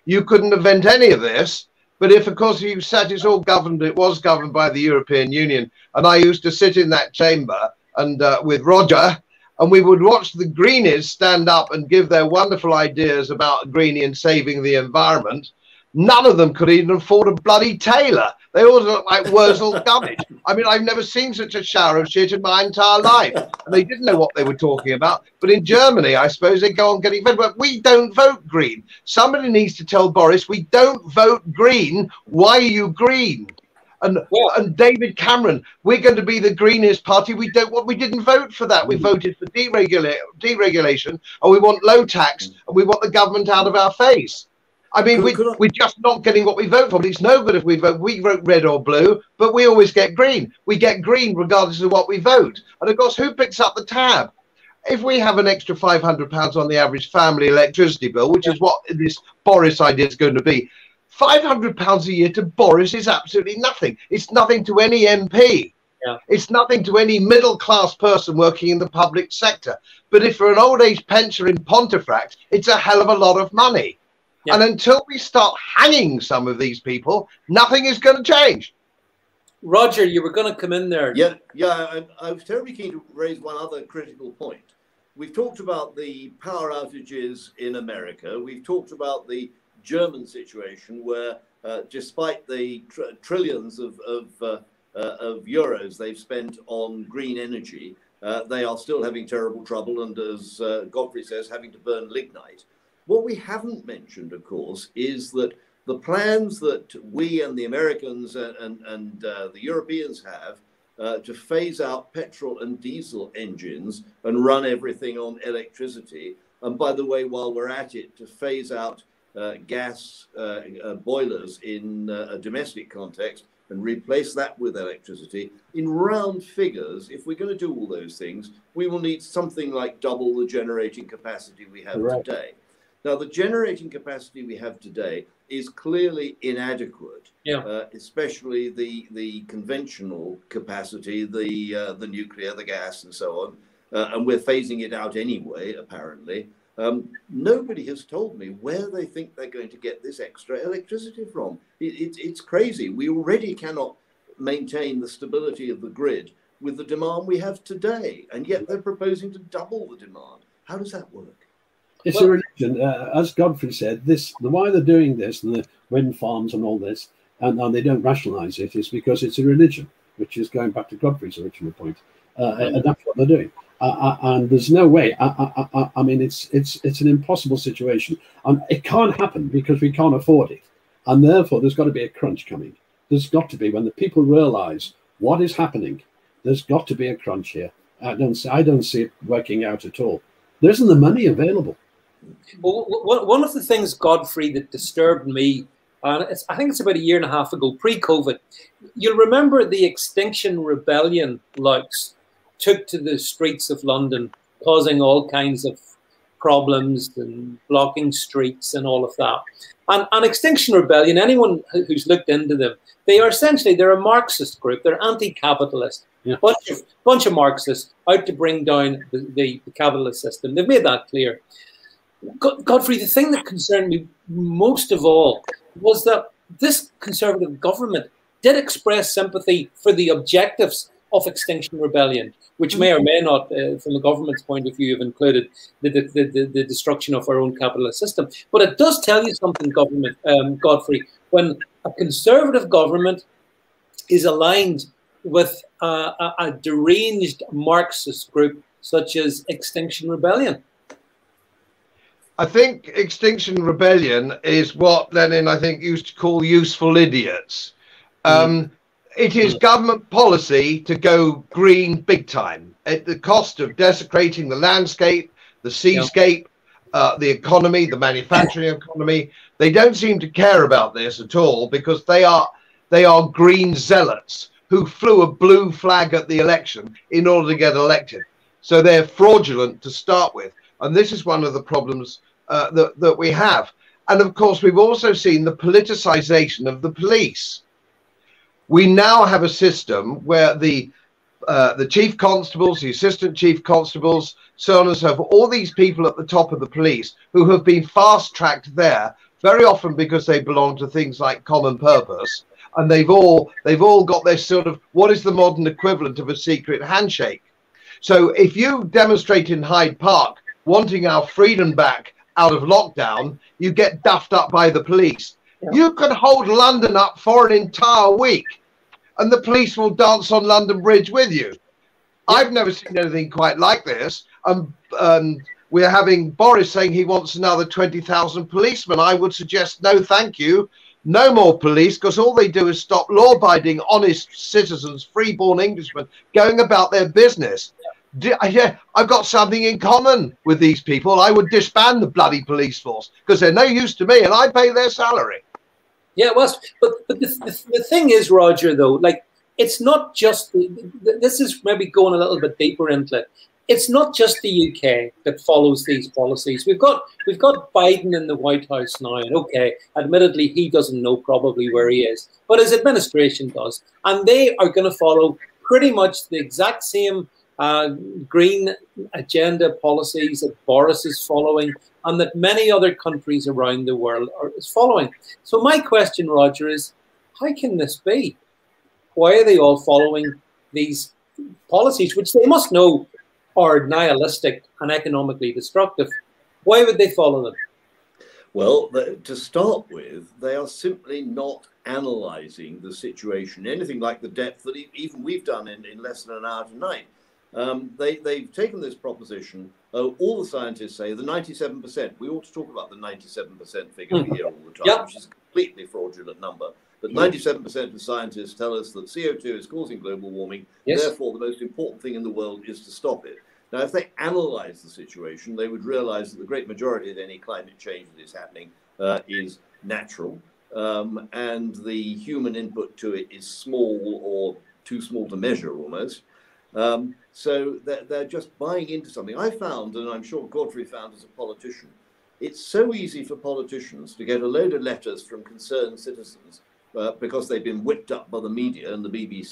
You couldn't invent any of this. But if, of course, you said it's all governed, it was governed by the European Union. And I used to sit in that chamber and with Roger, and we would watch the greenies stand up and give their wonderful ideas about greenie and saving the environment. None of them could even afford a bloody tailor. They all look like Wurzel Gummidge. I mean, I've never seen such a shower of shit in my entire life. And they didn't know what they were talking about. But in Germany, I suppose they go on getting fed. But we don't vote green. Somebody needs to tell Boris, we don't vote green. Why are you green? And David Cameron, we're going to be the greenest party. We didn't vote for that. We voted for deregulation, and we want low tax, and we want the government out of our face. I mean, we're just not getting what we vote for. But it's no good if we vote red or blue, but we always get green. We get green regardless of what we vote. And of course, who picks up the tab? If we have an extra £500 on the average family electricity bill, which is what this Boris idea is going to be, £500 a year to Boris is absolutely nothing. It's nothing to any MP. It's nothing to any middle-class person working in the public sector. But if for an old age pensioner in Pontefract, it's a hell of a lot of money. And until we start hanging some of these people, nothing is going to change. Roger, you were going to come in there. I was terribly keen to raise one other critical point. We've talked about the power outages in America. We've talked about the German situation where, despite the trillions of euros they've spent on green energy, they are still having terrible trouble and, as Godfrey says, having to burn lignite. What we haven't mentioned, of course, is that the plans that we and the Americans and the Europeans have to phase out petrol and diesel engines and run everything on electricity. And by the way, while we're at it, to phase out gas boilers in a domestic context and replace that with electricity. In round figures, if we're going to do all those things, we will need something like double the generating capacity we have today. Now, the generating capacity we have today is clearly inadequate, especially the conventional capacity, the nuclear, the gas, and so on. And we're phasing it out anyway, apparently. Nobody has told me where they think they're going to get this extra electricity from. It's crazy. We already cannot maintain the stability of the grid with the demand we have today, and yet they're proposing to double the demand. How does that work? It's a religion, as Godfrey said. Why they're doing this, and the wind farms and all this, and they don't rationalise it, is because it's a religion, which is going back to Godfrey's original point, and that's what they're doing. And there's no way. I mean, it's an impossible situation, and it can't happen because we can't afford it, and therefore there's got to be a crunch coming. There's got to be, when the people realise what is happening. There's got to be a crunch here. I don't see it working out at all. There isn't the money available. Well, one of the things, Godfrey, that disturbed me, and I think it's about a year and a half ago, pre-COVID, you'll remember the Extinction Rebellion louts took to the streets of London, causing all kinds of problems and blocking streets and all of that. And Extinction Rebellion, anyone who's looked into them, they are essentially, they're a Marxist group. They're anti-capitalist. Yeah. Bunch of Marxists out to bring down the capitalist system. They've made that clear. Godfrey, the thing that concerned me most of all was that this Conservative government did express sympathy for the objectives of Extinction Rebellion, which may or may not, from the government's point of view, have included the destruction of our own capitalist system. But it does tell you something, Godfrey, when a Conservative government is aligned with a deranged Marxist group such as Extinction Rebellion. I think Extinction Rebellion is what Lenin, I think, used to call useful idiots. It is government policy to go green big time at the cost of desecrating the landscape, the seascape, the economy, the manufacturing economy. They don't seem to care about this at all because they are green zealots who flew a blue flag at the election in order to get elected. So they're fraudulent to start with. And this is one of the problems that we have. And of course, we've also seen the politicization of the police. We now have a system where the chief constables, the assistant chief constables, so on and so forth, all these people at the top of the police who have been fast-tracked there, very often because they belong to things like common purpose, and they've all got this sort of, what is the modern equivalent of a secret handshake? So if you demonstrate in Hyde Park wanting our freedom back out of lockdown, you get duffed up by the police. Yeah. You could hold London up for an entire week and the police will dance on London Bridge with you. Yeah. I've never seen anything quite like this. We're having Boris saying he wants another 20,000 policemen. I would suggest no, thank you. No more police, because all they do is stop law-abiding, honest citizens, free-born Englishmen, going about their business. Yeah, I've got something in common with these people. I would disband the bloody police force because they're no use to me and I pay their salary. Yeah, well, but the thing is, Roger, though, like, it's not just, this is maybe going a little bit deeper into it. It's not just the UK that follows these policies. We've got Biden in the White House now, and okay, admittedly, he doesn't know probably where he is, but his administration does. And they are going to follow pretty much the exact same green agenda policies that Boris is following and that many other countries around the world are following. So my question, Roger, is how can this be? Why are they all following these policies, which they must know are nihilistic and economically destructive? Why would they follow them? Well, to start with, they are simply not analysing the situation, anything like the depth that even we've done in less than an hour tonight. They've taken this proposition. All the scientists say the 97%. We ought to talk about the 97% figure we hear all the time, which is a completely fraudulent number. But 97% of scientists tell us that CO2 is causing global warming. Yes. Therefore, the most important thing in the world is to stop it. Now, if they analyse the situation, they would realise that the great majority of any climate change that is happening is natural, and the human input to it is small or too small to measure almost. So they're just buying into something. I found, and I'm sure Godfrey found as a politician, it's so easy for politicians to get a load of letters from concerned citizens because they've been whipped up by the media and the BBC,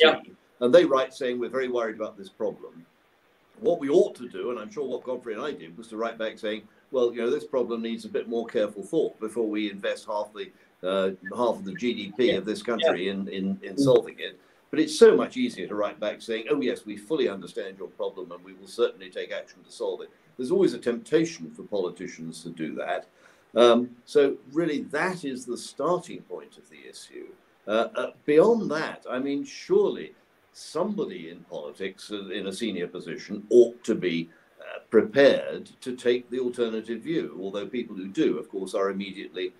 and they write saying, we're very worried about this problem. What we ought to do, and I'm sure what Godfrey and I did, was to write back saying, well, you know, this problem needs a bit more careful thought before we invest half of the GDP of this country in solving it. But it's so much easier to write back saying, oh, yes, we fully understand your problem and we will certainly take action to solve it. There's always a temptation for politicians to do that. So really, that is the starting point of the issue. Beyond that, I mean, surely somebody in politics in a senior position ought to be prepared to take the alternative view, although people who do, of course, are immediately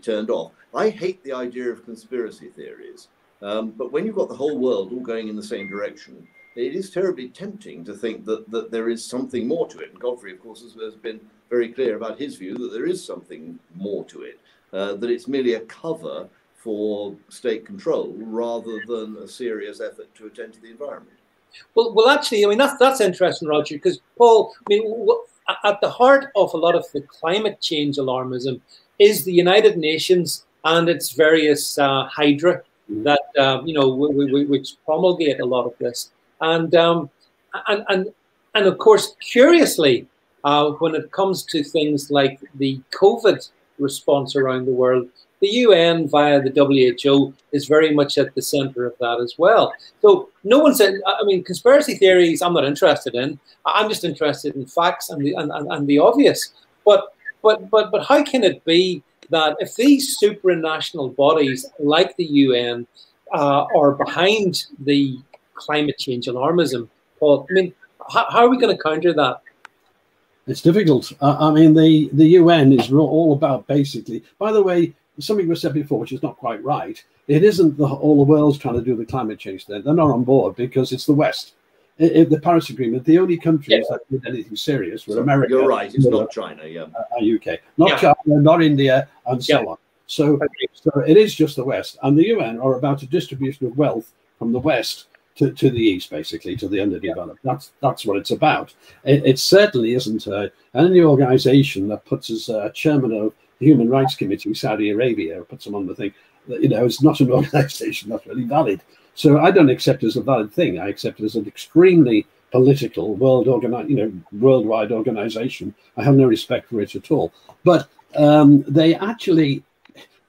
turned off. I hate the idea of conspiracy theories. But when you've got the whole world all going in the same direction, it is terribly tempting to think that there is something more to it. And Godfrey, of course, has been very clear about his view that there is something more to it, that it's merely a cover for state control rather than a serious effort to attend to the environment. Well, actually, I mean, that's interesting, Roger, because Paul, I mean, at the heart of a lot of the climate change alarmism is the United Nations and its various hydra that which promulgate a lot of this, and of course, curiously, when it comes to things like the COVID response around the world, the UN via the WHO is very much at the center of that as well. So no one said, I mean, conspiracy theories I'm not interested in. I'm just interested in facts and the obvious. But how can it be that if these supranational bodies like the UN are behind the climate change alarmism, Paul, I mean, how are we going to counter that? It's difficult. I mean, the UN is all about basically, by the way, something was said before, which is not quite right. It isn't all the world's trying to do the climate change there. They're not on board because it's the West. In the Paris Agreement, the only countries that did anything serious were America. You're right. It's not China, UK, not China, not India, and so on. So it is just the West. And the UN are about a distribution of wealth from the West to the East, basically, to the underdeveloped. That's what it's about. It certainly isn't any organization that puts as chairman of the Human Rights Committee, Saudi Arabia, or puts them on the thing. It's not an organization that's really valid. So I don't accept it as a valid thing. I accept it as an extremely political worldwide organization. I have no respect for it at all. But they actually,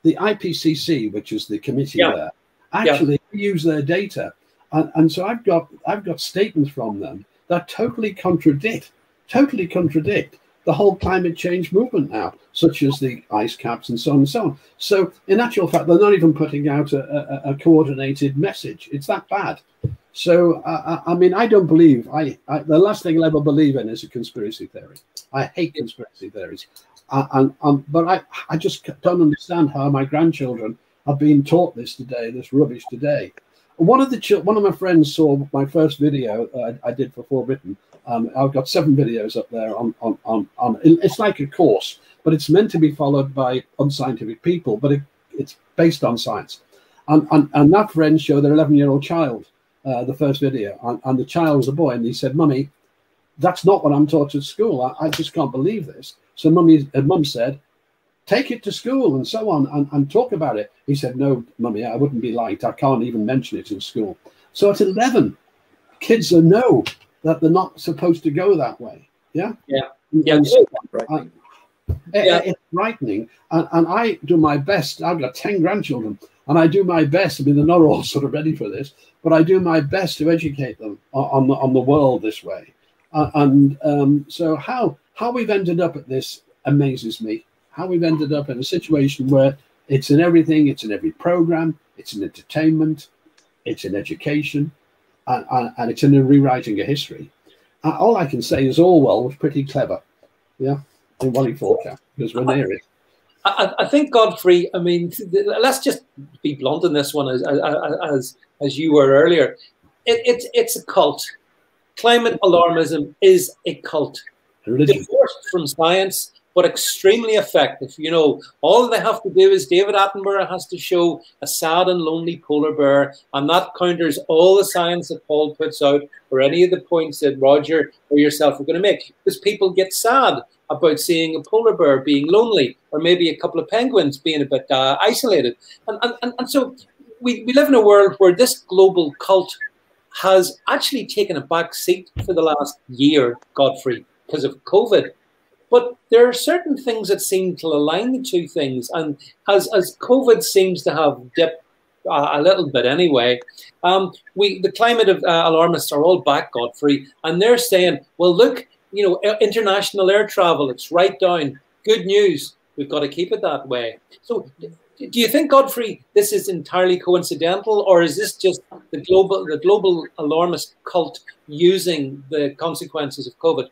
the IPCC, which is the committee there, actually use their data. And so I've got statements from them that totally contradict the whole climate change movement now, such as the ice caps and so on and so on. So in actual fact, they're not even putting out a coordinated message. It's that bad. So, I mean, I don't believe, the last thing I'll ever believe in is a conspiracy theory. I hate conspiracy theories. But I just don't understand how my grandchildren are being taught this today, this rubbish today. One of my friends saw my first video I did for For Britain. I've got 7 videos up there on it's like a course, but it's meant to be followed by unscientific people, but it's based on science. And that friend showed their 11-year-old child the first video, and the child was a boy, and he said, "Mummy, that's not what I'm taught at school. I just can't believe this." So Mum said, "Take it to school and so on and talk about it." He said, "No, Mummy, I wouldn't be liked. I can't even mention it in school." So at 11, kids know that they're not supposed to go that way. It's frightening. And I do my best. I've got 10 grandchildren, and I do my best. I mean, they're not all sort of ready for this, but I do my best to educate them on the world this way. So how we've ended up at this amazes me. How we've ended up in a situation where it's in everything, it's in every program, it's in entertainment, it's in education, and it's in the rewriting of history. All I can say is Orwell was pretty clever, in what he forecast, because we're near it. I think, Godfrey, I mean, let's just be blunt in this one, as you were earlier. It's a cult. Climate alarmism is a cult. Divorced from science, but extremely effective. All they have to do is David Attenborough has to show a sad and lonely polar bear, and that counters all the science that Paul puts out, or any of the points that Roger or yourself are going to make. Because people get sad about seeing a polar bear being lonely, or maybe a couple of penguins being a bit isolated. And so we live in a world where this global cult has actually taken a back seat for the last year, Godfrey, because of COVID. But there are certain things that seem to align the two things. And as COVID seems to have dipped a little bit anyway, the climate alarmists are all back, Godfrey, and they're saying, well, look, international air travel, it's right down. Good news. We've got to keep it that way. So do you think, Godfrey, this is entirely coincidental, or is this just the global alarmist cult using the consequences of COVID?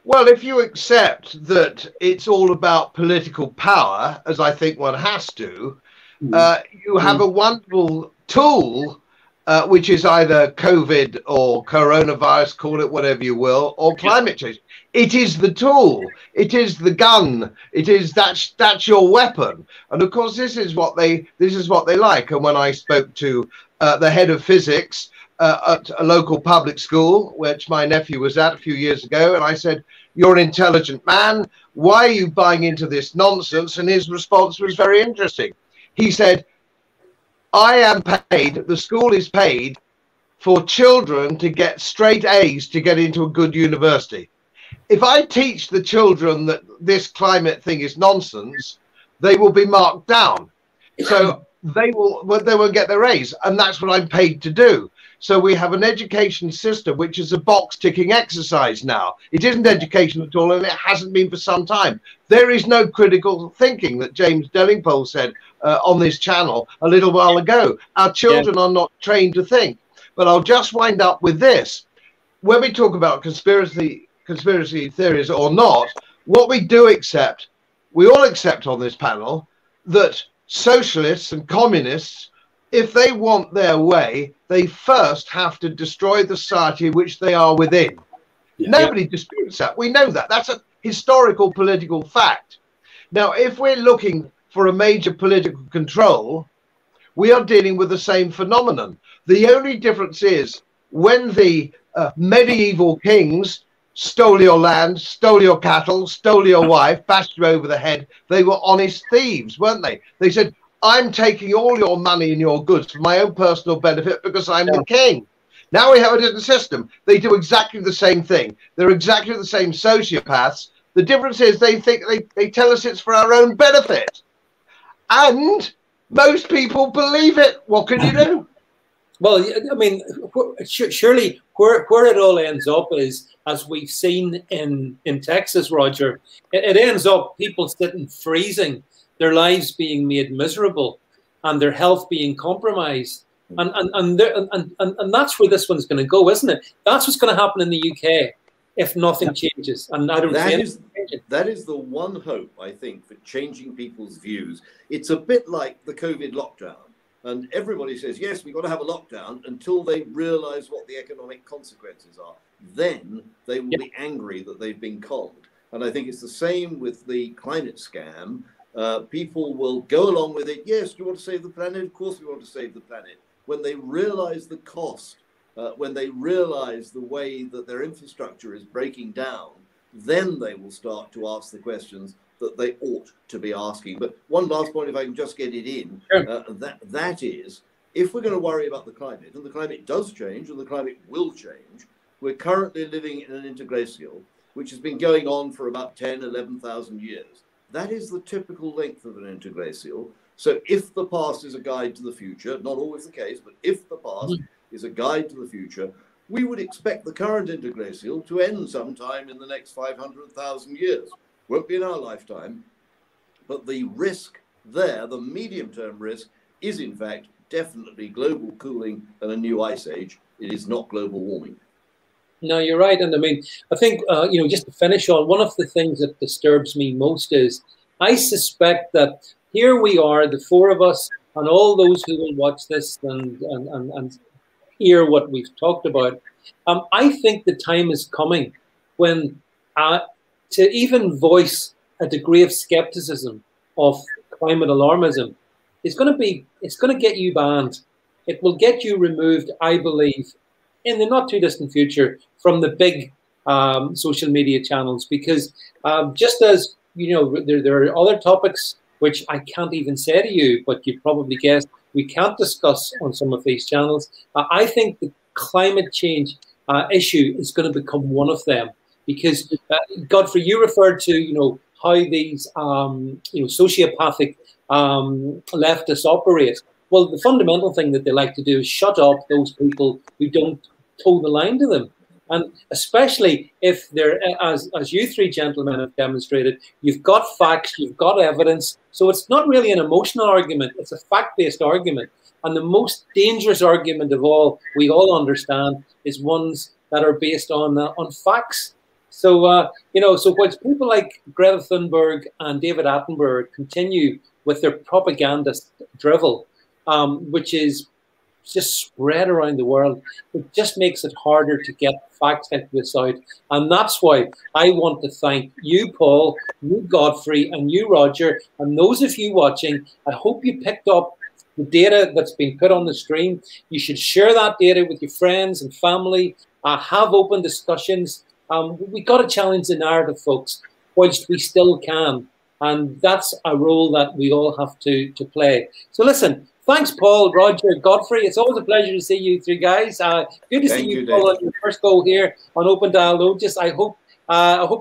Well, if you accept that it's all about political power, as I think one has to, you have a wonderful tool, which is either COVID or coronavirus, call it whatever you will, or climate change. It is the tool. It is the gun. That's your weapon. And of course, this is what they like. And when I spoke to the head of physics at a local public school, which my nephew was at a few years ago, and I said, you're an intelligent man. Why are you buying into this nonsense? And his response was very interesting. He said, I am paid, the school is paid for children to get straight A's to get into a good university. If I teach the children that this climate thing is nonsense, they will be marked down. So they won't get their A's, and that's what I'm paid to do. So we have an education system which is a box ticking exercise now. It isn't education at all, and it hasn't been for some time. There is no critical thinking that James Delingpole said on this channel a little while ago. Our children are not trained to think. But I'll just wind up with this. When we talk about conspiracy theories or not, what we do accept, we all accept on this panel, that socialists and communists, if they want their way, they first have to destroy the society which they are within. Nobody disputes that. We know that. That's a historical political fact. Now, if we're looking for a major political control, we are dealing with the same phenomenon. The only difference is when the medieval kings stole your land, stole your cattle, stole your wife, bashed you over the head, they were honest thieves, weren't they? They said, I'm taking all your money and your goods for my own personal benefit because I'm the king. Now we have a different system. They do exactly the same thing. They're exactly the same sociopaths. The difference is they think they tell us it's for our own benefit. And most people believe it. What can you do? Well, I mean, surely where it all ends up is, as we've seen in Texas, Roger, it ends up people sitting freezing, their lives being made miserable, and their health being compromised, and that's where this one's going to go, isn't it? That's what's going to happen in the UK if nothing changes, and I don't see anything changing. That is the one hope, I think, for changing people's views. It's a bit like the COVID lockdown. And everybody says, yes, we've got to have a lockdown until they realize what the economic consequences are. Then they will be angry that they've been conned. And I think it's the same with the climate scam. People will go along with it. Yes, do you want to save the planet? Of course we want to save the planet. When they realize the cost, when they realize the way that their infrastructure is breaking down, then they will start to ask the questions that they ought to be asking. But one last point, if I can just get it in, that is, if we're going to worry about the climate, and the climate does change, and the climate will change, we're currently living in an interglacial, which has been going on for about 10, 11,000 years. That is the typical length of an interglacial. So if the past is a guide to the future, not always the case, but if the past is a guide to the future, we would expect the current interglacial to end sometime in the next 500,000 years. Won't be in our lifetime, but the risk there, the medium-term risk, is in fact definitely global cooling and a new ice age. It is not global warming. No, you're right. And I mean, I think, you know, just to finish on, one of the things that disturbs me most is I suspect that here we are, the four of us, and all those who will watch this and hear what we've talked about. I think the time is coming when to even voice a degree of skepticism of climate alarmism it's going to get you banned. It will get you removed, I believe, in the not too distant future from the big social media channels, because just as, you know, there are other topics which I can't even say to you, but you probably guessed we can't discuss on some of these channels. I think the climate change issue is going to become one of them. Because, Godfrey, you referred to, you know, how these, you know, sociopathic leftists operate. Well, the fundamental thing that they like to do is shut up those people who don't toe the line to them. And especially if they're, as you three gentlemen have demonstrated, you've got facts, you've got evidence. So it's not really an emotional argument, it's a fact-based argument. And the most dangerous argument of all, we all understand, is ones that are based on facts. So, you know, so while people like Greta Thunberg and David Attenborough continue with their propagandist drivel, which is just spread around the world, it just makes it harder to get facts like this out. And that's why I want to thank you, Paul, you, Godfrey, and you, Roger, and those of you watching. I hope you picked up the data that's been put on the stream. You should share that data with your friends and family. Have open discussions. We've got to challenge the narrative, folks, whilst we still can. And that's a role that we all have to play. So listen, thanks, Paul, Roger, Godfrey. It's always a pleasure to see you three guys. Good to see you, Paul, on your first go here on Open Dialogue. I hope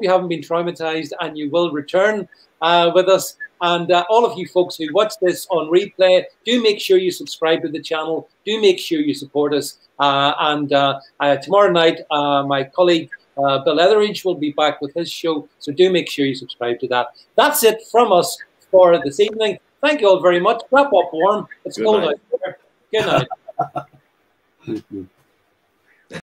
you haven't been traumatized and you will return with us. And all of you folks who watch this on replay, do make sure you subscribe to the channel. Do make sure you support us. Tomorrow night, my colleague, Bill Etheridge will be back with his show, so do make sure you subscribe to that. That's it from us for this evening. Thank you all very much. Wrap up warm. It's cold out there. Good night.